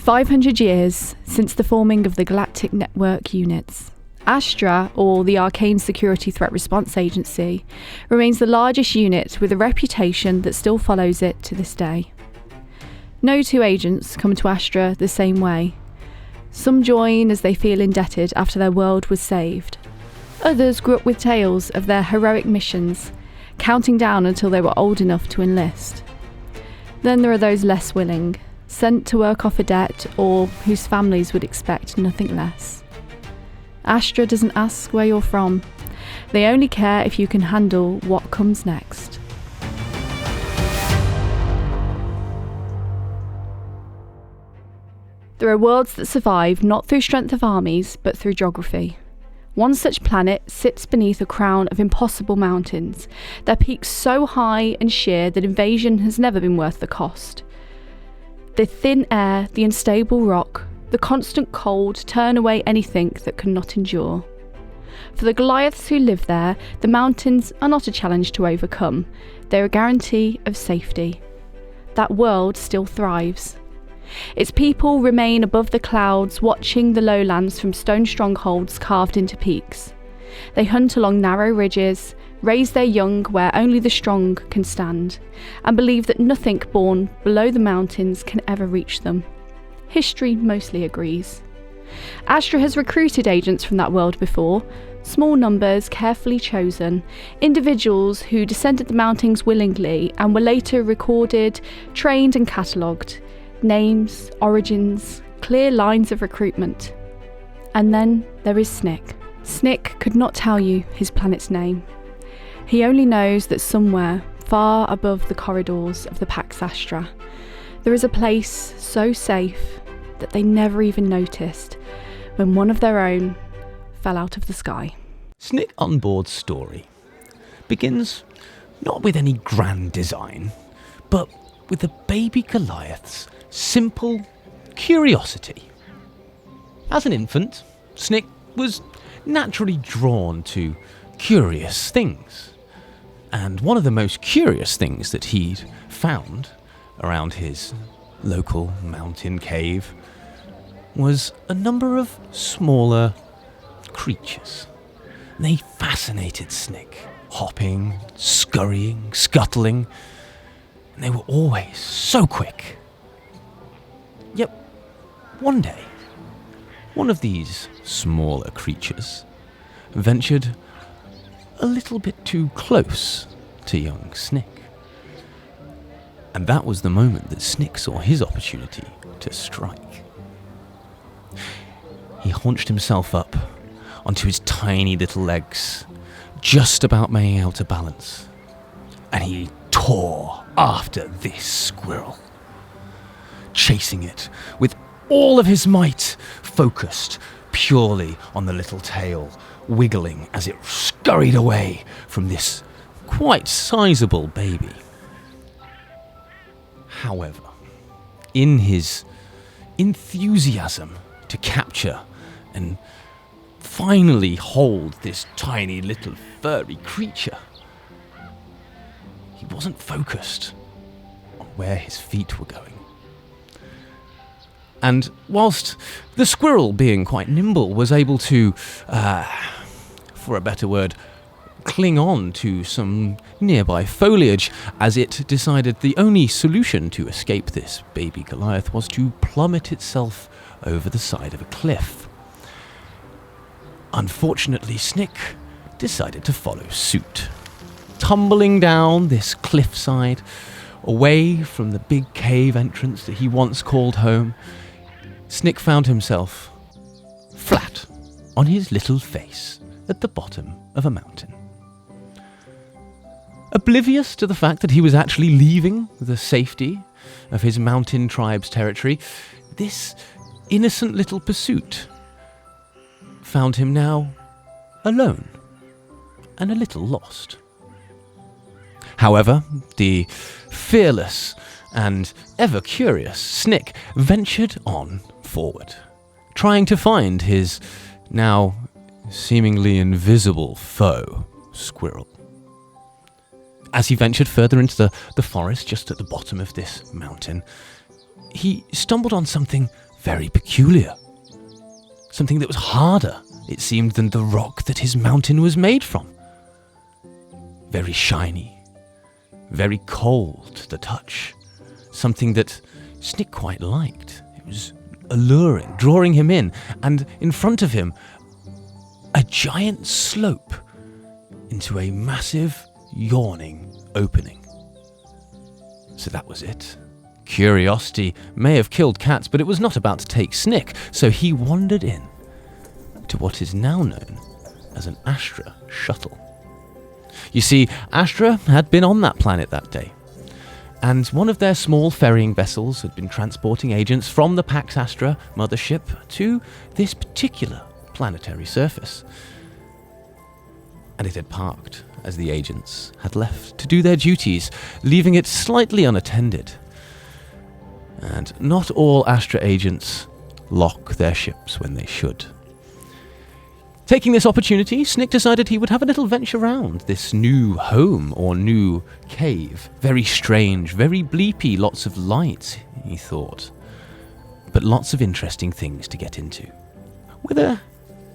500 years since the forming of the Galactic Network units, Astra, or the Arcane Security Threat Response Agency, remains the largest unit with a reputation that still follows it to this day. No two agents come to Astra the same way. Some join as they feel indebted after their world was saved. Others grew up with tales of their heroic missions, counting down until they were old enough to enlist. Then there are those less willing, sent to work off a debt or whose families would expect nothing less. Astra doesn't ask where you're from. They only care if you can handle what comes next. There are worlds that survive not through strength of armies, but through geography. One such planet sits beneath a crown of impossible mountains, their peaks so high and sheer that invasion has never been worth the cost. The thin air, the unstable rock, the constant cold turn away anything that cannot endure. For the Goliaths who live there, the mountains are not a challenge to overcome, they're a guarantee of safety. That world still thrives. Its people remain above the clouds, watching the lowlands from stone strongholds carved into peaks. They hunt along narrow ridges, raise their young where only the strong can stand, and believe that nothing born below the mountains can ever reach them. History mostly agrees. Astra has recruited agents from that world before, small numbers carefully chosen, individuals who descended the mountains willingly and were later recorded, trained and catalogued. Names, origins, clear lines of recruitment. And then there is Snik. Snik could not tell you his planet's name. He only knows that somewhere, far above the corridors of the Pax Astra, there is a place so safe that they never even noticed when one of their own fell out of the sky. Snik Unbord's story begins not with any grand design, but with the baby Goliath's simple curiosity. As an infant, Snik was naturally drawn to curious things. And one of the most curious things that he'd found around his local mountain cave was a number of smaller creatures. They fascinated Snik, hopping, scurrying, scuttling, and they were always so quick. Yet, one day, one of these smaller creatures ventured a little bit too close to young Snik. And that was the moment that Snik saw his opportunity to strike. He haunched himself up onto his tiny little legs, just about making out to balance, and he tore after this squirrel, chasing it with all of his might, focused purely on the little tail, wiggling as it scurried away from this quite sizable baby. However, in his enthusiasm to capture and finally hold this tiny little furry creature, he wasn't focused on where his feet were going. And whilst the squirrel, being quite nimble, was able to, for a better word, cling on to some nearby foliage, as it decided the only solution to escape this baby Goliath was to plummet itself over the side of a cliff. Unfortunately, Snik decided to follow suit, tumbling down this cliffside, away from the big cave entrance that he once called home. Snik found himself flat on his little face at the bottom of a mountain. Oblivious to the fact that he was actually leaving the safety of his mountain tribe's territory, this innocent little pursuit found him now alone and a little lost. However, the fearless and ever-curious Snik ventured on forward, trying to find his now seemingly invisible foe, Squirrel. As he ventured further into the forest just at the bottom of this mountain, he stumbled on something very peculiar. Something that was harder, it seemed, than the rock that his mountain was made from. Very shiny, very cold to the touch. Something that Snik quite liked. It was alluring, drawing him in, and in front of him, a giant slope into a massive, yawning opening. So that was it. Curiosity may have killed cats, but it was not about to take Snik, so he wandered in to what is now known as an Astra shuttle. You see, Astra had been on that planet that day, and one of their small ferrying vessels had been transporting agents from the Pax Astra mothership to this particular planetary surface. And it had parked as the agents had left to do their duties, leaving it slightly unattended. And not all Astra agents lock their ships when they should. Taking this opportunity, Snik decided he would have a little venture around this new home or new cave. Very strange, very bleepy, lots of light, he thought. But lots of interesting things to get into. Whether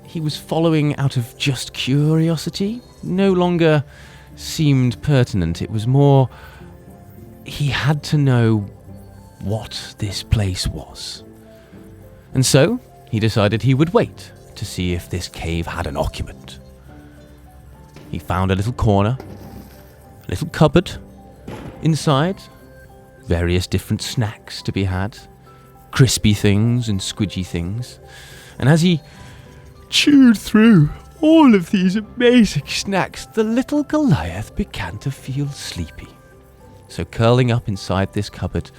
he was following out of just curiosity no longer seemed pertinent. It was more, he had to know what this place was. And so he decided he would wait to see if this cave had an occupant. He found a little corner, a little cupboard. Inside, various different snacks to be had, crispy things and squidgy things. And as he chewed through all of these amazing snacks, the little Goliath began to feel sleepy. So curling up inside this cupboard,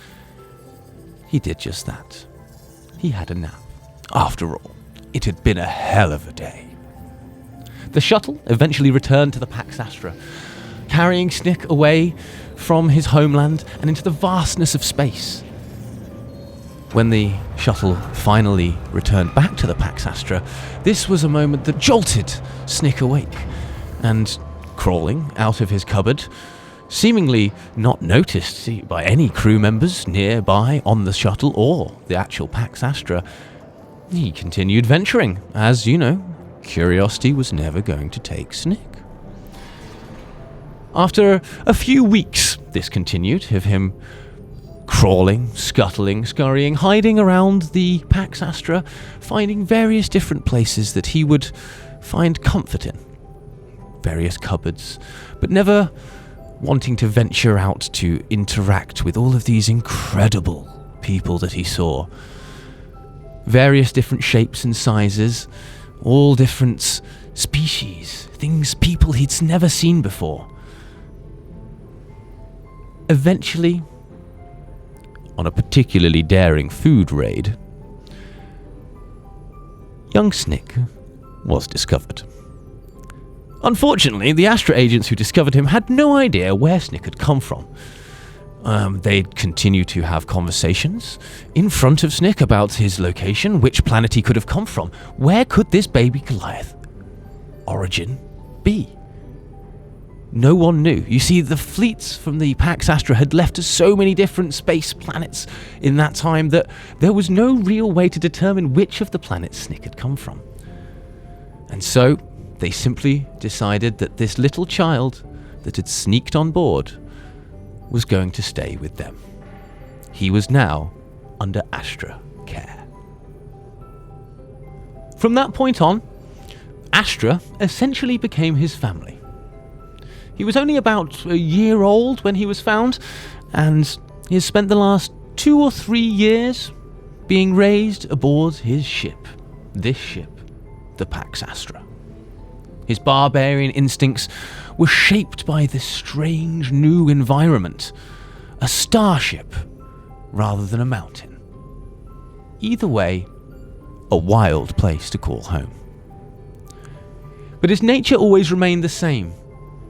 he did just that. He had a nap. After all, it had been a hell of a day. The shuttle eventually returned to the Pax Astra, carrying Snik away from his homeland and into the vastness of space. When the shuttle finally returned back to the Pax Astra, this was a moment that jolted Snik awake, and crawling out of his cupboard, seemingly not noticed by any crew members nearby on the shuttle or the actual Pax Astra, he continued venturing, as, you know, curiosity was never going to take Snik. After a few weeks, this continued, of him crawling, scuttling, scurrying, hiding around the Pax Astra, finding various different places that he would find comfort in. Various cupboards, but never wanting to venture out to interact with all of these incredible people that he saw. Various different shapes and sizes, all different species, things, people he'd never seen before. Eventually, on a particularly daring food raid, young Snik was discovered. Unfortunately, the Astra agents who discovered him had no idea where Snik had come from. They'd continue to have conversations in front of Snik about his location, which planet he could have come from. Where could this baby Goliath origin be? No one knew. You see, the fleets from the Pax Astra had left to so many different space planets in that time that there was no real way to determine which of the planets Snik had come from. And so they simply decided that this little child that had sneaked on board was going to stay with them. He was now under Astra care. From that point on, Astra essentially became his family. He was only about a year old when he was found, and he has spent the last 2 or 3 years being raised aboard his ship. This ship, the Pax Astra. His barbarian instincts were shaped by this strange new environment, a starship rather than a mountain. Either way, a wild place to call home. But his nature always remained the same,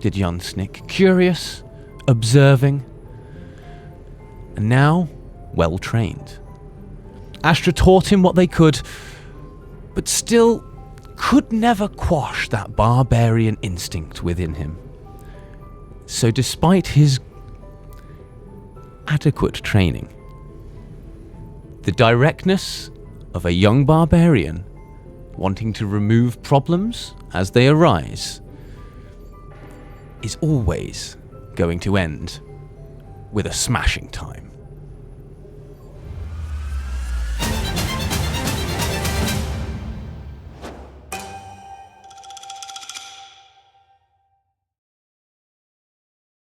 did young Snik, curious, observing, and now well-trained. Astra taught him what they could, but still could never quash that barbarian instinct within him. So despite his adequate training, the directness of a young barbarian wanting to remove problems as they arise is always going to end with a smashing time.